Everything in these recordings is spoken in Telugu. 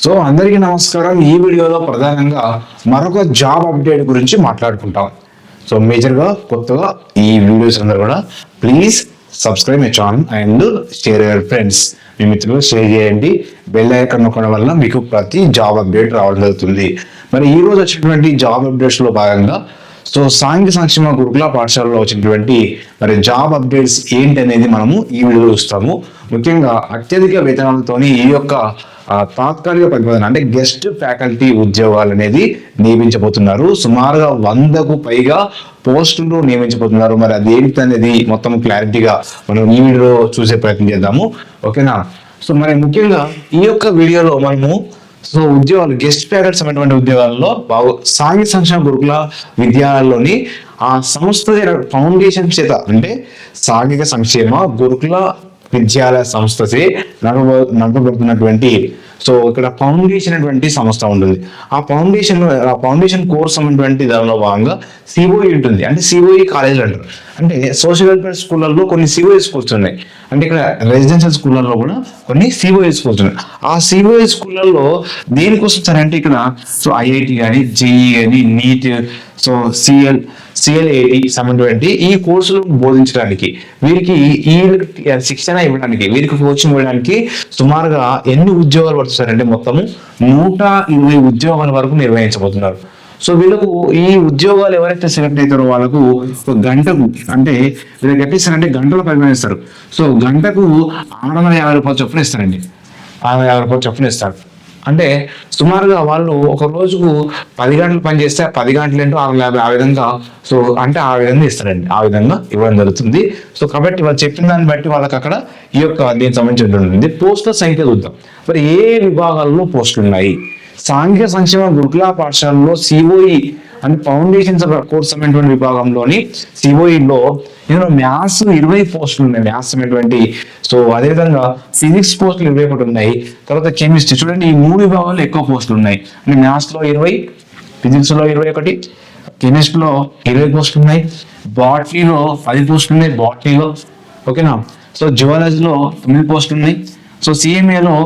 సో అందరికీ నమస్కారం. ఈ వీడియోలో ప్రధానంగా మరొక జాబ్ అప్డేట్ గురించి మాట్లాడుకుంటాం. సో మేజర్గా కొత్తగా ఈ వీడియోస్ అందరూ కూడా please subscribe my channel and share your friends. మీ మిత్రులు షేర్ చేయండి. బెల్ ఐకాన్ నొక్కడం వల్ల మీకు ప్రతి జాబ్ అప్డేట్ రావడం జరుగుతుంది. మరి ఈ రోజు వచ్చినటువంటి జాబ్ అప్డేట్స్ లో భాగంగా సో సాంఘిక సంక్షేమ గురుకుల పాఠశాలలో వచ్చినటువంటి మరి జాబ్ అప్డేట్స్ ఏంటి అనేది మనము ఈ వీడియోలో చూస్తాము. ముఖ్యంగా అత్యధిక వేతనాలతోని ఈ యొక్క తాత్కాలిక ప్రతిపాదన అంటే గెస్ట్ ఫ్యాకల్టీ ఉద్యోగాలు అనేది నియమించబోతున్నారు. సుమారుగా 100కు పైగా పోస్టులు నియమించబోతున్నారు. మరి అది ఏంటి అనేది మొత్తం క్లారిటీగా మనం ఈ వీడియోలో చూసే ప్రయత్నం చేద్దాము. ఓకేనా? సో మరి ముఖ్యంగా ఈ యొక్క వీడియోలో మనము సో ఉద్యోగాలు గెస్ట్ ఫ్యాకల్టీ సంబంధించిన ఉద్యోగాలలో సాంఘిక సంక్షేమ గురుకుల విద్యాలయంలోని ఆ సంస్థ ఫౌండేషన్ చేత అంటే సాంఘిక సంక్షేమ గురుకుల విద్యాలయ సంస్థచే నడపబడుతున్నటువంటి సో ఇక్కడ ఫౌండేషన్ అటువంటి సంస్థ ఉంటుంది. ఆ ఫౌండేషన్ కోర్స్ అన్నటువంటి దానిలో భాగంగా సిఓఈ ఉంటుంది. అంటే సిఓఈ కాలేజీలు అంటారు. అంటే సోషల్ వెల్ఫేర్ స్కూళ్ళల్లో కొన్ని సిఓఈ స్కూల్స్ ఉన్నాయి. అంటే ఇక్కడ రెసిడెన్షియల్ స్కూళ్ళల్లో కూడా కొన్ని సిఓఈ స్కూల్స్ ఉన్నాయి. ఆ సిఓఈ స్కూళ్ళల్లో దేనికోసం సరే అంటే ఇక్కడ సో ఐఐటి కానీ జేఈ కానీ నీట్ సో సిఎల్ఏటి సంబంధించి ఈ కోర్సులు బోధించడానికి వీరికి ఈ శిక్షణ ఇవ్వడానికి వీరికి కోచింగ్ ఇవ్వడానికి సుమారుగా ఎన్ని ఉద్యోగాలు పడుతున్నారంటే మొత్తము 120 ఉద్యోగాల వరకు నిర్వహించబోతున్నారు. సో వీళ్ళకు ఈ ఉద్యోగాలు ఎవరైతే సెలెక్ట్ అవుతారో వాళ్ళకు గంటకు అంటే వీళ్ళకి ఎట్టిస్తారంటే గంటలు పరిగణిస్తారు. సో గంటకు 650 రూపాయలు చొప్పున ఇస్తారండి. 650 రూపాయలు చొప్పున ఇస్తారు. అంటే సుమారుగా వాళ్ళు ఒక రోజుకు 10 గంటలు పని చేస్తే 10 గంటలు ఏంటో 650 ఆ విధంగా సో అంటే ఆ విధంగా ఇస్తారండి. ఆ విధంగా ఇవ్వడం జరుగుతుంది. సో కాబట్టి వాళ్ళు చెప్పిన దాన్ని బట్టి వాళ్ళకి అక్కడ ఈ యొక్క దీనికి సంబంధించి ఉంటుంది. పోస్టుల సంఖ్య చూద్దాం. మరి ఏ విభాగాల్లో పోస్టులు ఉన్నాయి? సాంఘిక సంక్షేమ గురుకుల పాఠశాలలో సిఓఈ అంటే ఫౌండేషన్ కోర్స్ అనేటువంటి విభాగంలోని సిఓఈలో ఇందులో మ్యాథ్స్ 20 పోస్టులు ఉన్నాయి. మ్యాథ్స్ అనేటువంటి సో అదేవిధంగా ఫిజిక్స్ పోస్టులు 21 ఉన్నాయి. తర్వాత కెమిస్ట్రీ చూడండి, ఈ 3 విభాగాల్లో ఎక్కువ పోస్టులు ఉన్నాయి. అంటే మ్యాథ్స్ లో 20, ఫిజిక్స్ లో 21, కెమిస్ట్రీలో 20 పోస్టులు ఉన్నాయి, బాటనీలో 10 పోస్టులు ఉన్నాయి బాటనీలో. ఓకేనా? సో జియాలజీలో 9 పోస్టులు ఉన్నాయి. సో సిఎంఏలో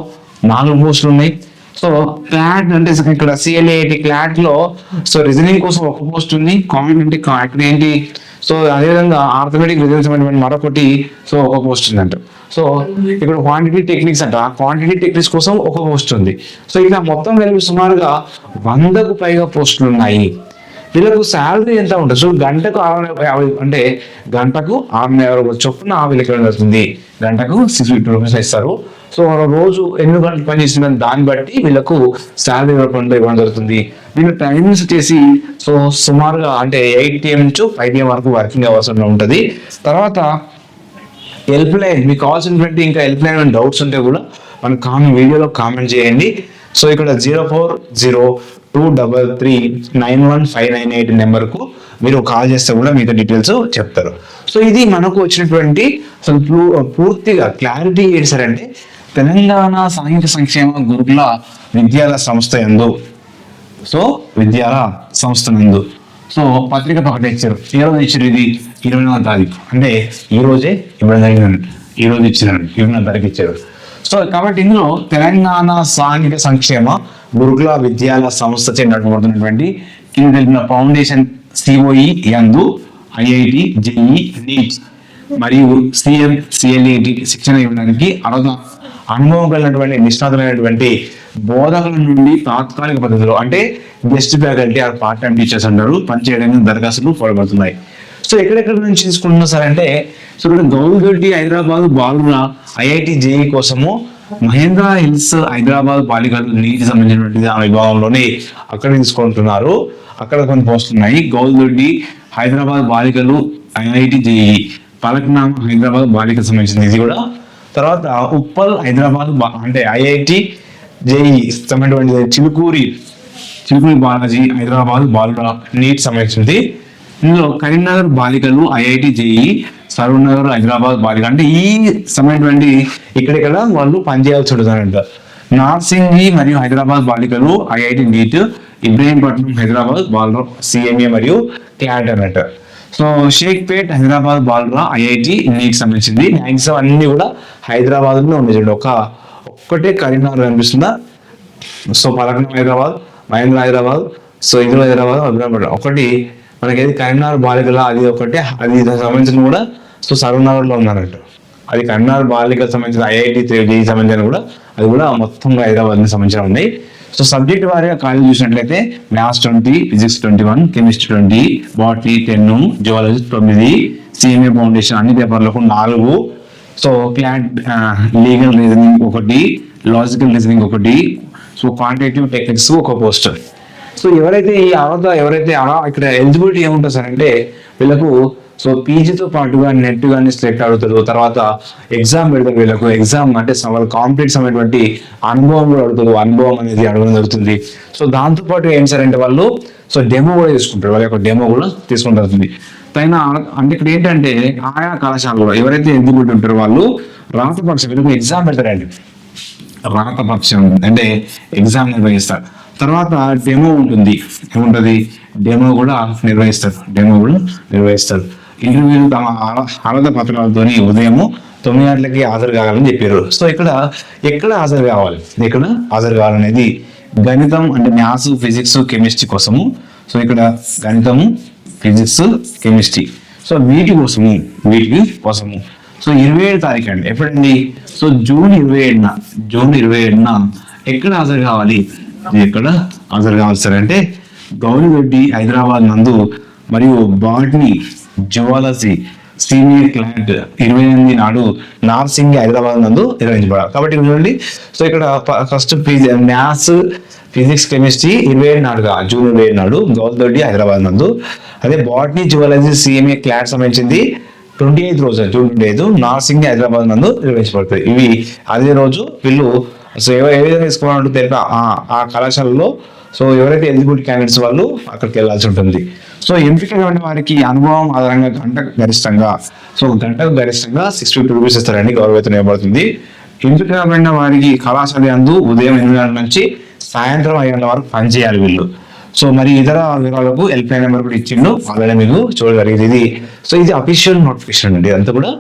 4 పోస్టులు ఉన్నాయి. సో క్లాట్ అంటే ఇక్కడ సిఎల్ఏటి క్లాట్ లో సో రీజనింగ్ కోసం 1 పోస్ట్ ఉంది. కామన్ అంటే ఇక్కడ ఏంటి సో అదేవిధంగా ఆర్థమెటిక్ రిజల్ట్స్ మరొకటి సో 1 పోస్ట్ ఉంది అంట. సో ఇక్కడ క్వాంటిటీ టెక్నిక్స్ అంట, క్వాంటిటీ టెక్నిక్స్ కోసం 1 పోస్ట్ ఉంది. సో ఇలా మొత్తం కలిపి సుమారుగా 100కు పైగా పోస్టులు ఉన్నాయి. వీళ్ళకు శాలరీ ఎంత ఉంటుంది? సో గంటకు 650 అంటే గంటకు 650 రూపాయలు చొప్పున వీళ్ళకి ఇవ్వడం జరుగుతుంది. గంటకు 650 రూపీస్ ఇస్తారు. సో రోజు ఎన్ని గంటలు పని చేసిన దాన్ని బట్టి వీళ్ళకు శాలరీ ఇవ్వడం జరుగుతుంది. వీళ్ళ టైమింగ్స్ వచ్చేసి సో సుమారుగా అంటే 8 AM నుంచి 5 PM వరకు వర్కింగ్ అవర్స్ ఉంటుంది. తర్వాత హెల్ప్ లైన్ మీకు కావాల్సినటువంటి ఇంకా హెల్ప్ లైన్ డౌట్స్ ఉంటే కూడా మన వీడియోలో కామెంట్ చేయండి. సో ఇక్కడ 040233915998 నెంబర్కు మీరు కాల్ చేస్తే కూడా మీతో డీటెయిల్స్ చెప్తారు. సో ఇది మనకు వచ్చినటువంటి అసలు పూర్తిగా క్లారిటీ ఏంటి సార్ అంటే తెలంగాణ సాంఘిక సంక్షేమ గురుకుల విద్యాలయ సంస్థ యందు సో విద్యాలయ సంస్థ నందు సో పత్రిక ప్రకటించారు. ఏ రోజు ఇచ్చారు? ఇది 24వ తారీఖు అంటే ఈ రోజే ఇవ్వడం జరిగింది. ఈ రోజు ఇచ్చినారు, 24వ తారీఖు ఇచ్చారు. సో కాబట్టి ఇందులో తెలంగాణ సాంఘిక సంక్షేమ గురుకుల విద్యాలయ సంస్థచే నడపబడుతున్నటువంటి కింద తెలిపిన ఫౌండేషన్ సిఓఈ యందు ఐఐటి జేఈ నీట్ మరియు సిఎల్ఏటి శిక్షణ ఇవ్వడానికి అనుభవం కలిగినటువంటి నిష్ణాతులైనటువంటి బోధకుల నుండి తాత్కాలిక పద్ధతిలో అంటే guest faculty or part time teachers అంటారు పనిచేయడానికి దరఖాస్తులు కోరబడుతున్నాయి. సో ఎక్కడెక్కడ నుంచి తీసుకుంటున్నా సార్ అంటే సో ఇక్కడ గౌల్దొడ్డి హైదరాబాద్ బాలురా ఐఐటి జేఈ కోసము మహేంద్ర హిల్స్ హైదరాబాద్ బాలికలు నీటి సంబంధించినటువంటి ఆ విభాగంలోనే అక్కడ తీసుకుంటున్నారు. అక్కడ కొన్ని పోస్టులు ఉన్నాయి. గౌల్దొడ్డి హైదరాబాద్ బాలికలు ఐఐటి జేఈ, పలక్నామా హైదరాబాద్ బాలికలకు సంబంధించింది ఇది కూడా. తర్వాత ఉప్పల్ హైదరాబాద్ అంటే ఐఐటి జేఈ సంబంధించిన చిలుకూరి బాలాజీ హైదరాబాద్ బాలురా నీట్ సంబంధించింది. ఇందులో కరీంనగర్ బాలికలు ఐఐటి జేఈ, సరూర్ హైదరాబాద్ బాలిక అంటే ఈ సంబంధించినటువంటి ఇక్కడ వాళ్ళు పనిచేయాల్సి ఉంటుందంట. నార్సింగి మరియు హైదరాబాద్ బాలికలు ఐఐటి నీట్, ఇబ్రహీంపట్నం హైదరాబాద్ బాలురా సిఎంఏ మరియు క్లాట్ అన్నట్టు. సో షేక్పేట్ హైదరాబాద్ బాలురా ఐఐటి నీట్ సంబంధించింది. మ్యాక్సిమం అన్ని కూడా హైదరాబాద్ లో ఉండే. ఒక్కటే కరీంనగర్ కనిపిస్తుందా? సో పలకనం హైదరాబాద్, మహేంద్ర హైదరాబాద్, సో ఇందులో హైదరాబాద్, అబ్రాహ్మణ ఒకటి మనకి ఏది కరీంనగర్ బాలికల అది ఒకటి, అది సంబంధించిన కూడా సో సరూర్నగర్లో ఉందన్నట్టు. అది కరీంనగర్ బాలికలకు సంబంధించిన ఐఐటి సంబంధించిన కూడా అది కూడా మొత్తంగా హైదరాబాద్ సంబంధించిన ఉన్నాయి. సో సబ్జెక్ట్ వారీగా కాలేజ్ చూసినట్లయితే maths 20, physics 21, chemistry 20, botany 10, zoology 9, CMA foundation అన్ని పేపర్లకు 4, so legal reasoning 1, logical reasoning 1, so quantitative techniques ఒక పోస్టర్. సో ఎవరైతే ఇక్కడ ఎలిజిబిలిటీ ఏముంటుంది సార్ అంటే వీళ్ళకు సో పీజీతో పాటుగా నెట్ కానీ సెలెక్ట్ అడుగుతారు, తర్వాత ఎగ్జామ్ పెడతారు. వీళ్ళకు ఎగ్జామ్ అంటే వాళ్ళు కాంప్లీట్ అయినటువంటి అనుభవం కూడా అడుగుతారు, అనుభవం అనేది అడగడం జరుగుతుంది. సో దాంతోపాటు ఏం సార్ అంటే వాళ్ళు సో డెమో కూడా తీసుకుంటారు, వాళ్ళ యొక్క డెమో కూడా తీసుకుంటుంది పైన. అంటే ఇక్కడ ఏంటంటే ఆయా కళాశాలలో ఎవరైతే ఎలిజిబిలిటీ ఉంటారో వాళ్ళు రాత పరీక్ష వీళ్ళకు ఎగ్జామ్ పెడతారండి. రాత పరీక్ష అంటే ఎగ్జామ్ నిర్వహిస్తారు. తర్వాత డెమో ఉంటుంది, ఏముంటుంది డెమో కూడా నిర్వహిస్తారు. ఇంటర్వ్యూలు తమ అర్హత పత్రాలతో ఉదయం 9 గంటలకి హాజరు కావాలని చెప్పారు. సో ఎక్కడ హాజరు కావాలనేది గణితం అంటే మ్యాథ్స్, ఫిజిక్స్, కెమిస్ట్రీ కోసము. సో ఇక్కడ గణితము, ఫిజిక్స్, కెమిస్ట్రీ సో వీటి కోసము. సో 27 తారీఖు అండి, ఎప్పుడండి? సో జూన్ 27న ఎక్కడ హాజరు కావాలి సార్ అంటే గౌరిరెడ్డి హైదరాబాద్ నందు మరియు బాటనీ, జువాలజీ సీనియర్ క్లాట్ 28 నాడు నార్సింగ్ హైదరాబాద్ నందు నిర్వహించబడాలి. కాబట్టి చూడండి, సో ఇక్కడ ఫస్ట్ మ్యాథ్స్, ఫిజిక్స్, కెమిస్ట్రీ 27 నాడుగా జూన్ 27 నాడు గౌరిరెడ్డి హైదరాబాద్ నందు. అదే బాటనీ, జువాలజీ సిఎంఏ క్లాట్ సంబంధించింది 28 రోజు జూన్ 25 నార్సింగ్ హైదరాబాద్ నందు నిర్వహించబడతాయి. ఇవి అదే రోజు వీళ్ళు సో ఏ విధంగా తీసుకోవాలంటే తెలిపి ఆ కళాశాలలో సో ఎవరైతే ఎలిజిబుల్ క్యాండిడేట్స్ వాళ్ళు అక్కడికి వెళ్ళాల్సి ఉంటుంది. సో ఎంపిక కాని వారికి అనుభవం ఆధారంగా గంటకు గరిష్టంగా 650 రూపీస్ ఇస్తారండి, గౌరవేతనం ఇవ్వబడుతుంది. ఎంపిక కాబడిన వారికి కళాశాల యందు ఉదయం 8 గంటల నుంచి సాయంత్రం 5 గంటల వరకు పనిచేయాలి వీళ్ళు. సో మరి ఇతర వివరాలకు హెల్ప్ లైన్ నెంబర్ కూడా ఇచ్చిండు, ఆల్రెడీ మీకు చూడగలిగేది. ఇది అఫీషియల్ నోటిఫికేషన్ అండి, అంతా కూడా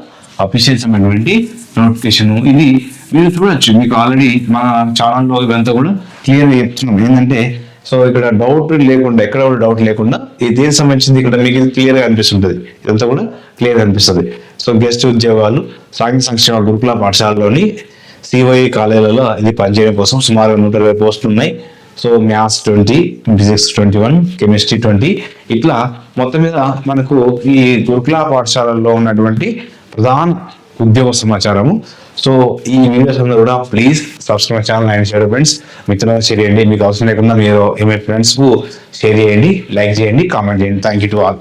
అఫీషియల్ సంబంధించి నోటిఫికేషన్. ఇది మీరు చూడొచ్చు, మీకు ఆల్రెడీ మన ఛానల్లో ఇవంతా కూడా క్లియర్గా చెప్తున్నాం. ఏంటంటే సో ఇక్కడ ఎక్కడ కూడా డౌట్ లేకుండా ఈ దేనికి సంబంధించింది ఇక్కడ మీకు క్లియర్గా అనిపిస్తుంటుంది, ఇదంతా కూడా క్లియర్గా అనిపిస్తుంది. సో గెస్ట్ ఉద్యోగాలు సాంఘిక సంక్షేమ గురుకుల పాఠశాలలోని సిఓఈ కాలేజీలలో ఇది పనిచేయడం కోసం సుమారు 120 పోస్టులు ఉన్నాయి. సో మ్యాథ్స్ 20, ఫిజిక్స్ 21, కెమిస్ట్రీ 20, ఇట్లా మొత్తం మీద మనకు ఈ గురుకుల పాఠశాలల్లో ఉన్నటువంటి ప్రధాన ఉద్యోగ సమాచారము. సో ఈ వీడియోస్ అందరూ కూడా please subscribe channel and share friends, మిత్రులకు షేర్ చేయండి. మీకు అవసరం లేకుండా మీరు మీ ఫ్రెండ్స్కు షేర్ చేయండి, లైక్ చేయండి, కామెంట్ చేయండి. Thank you to all.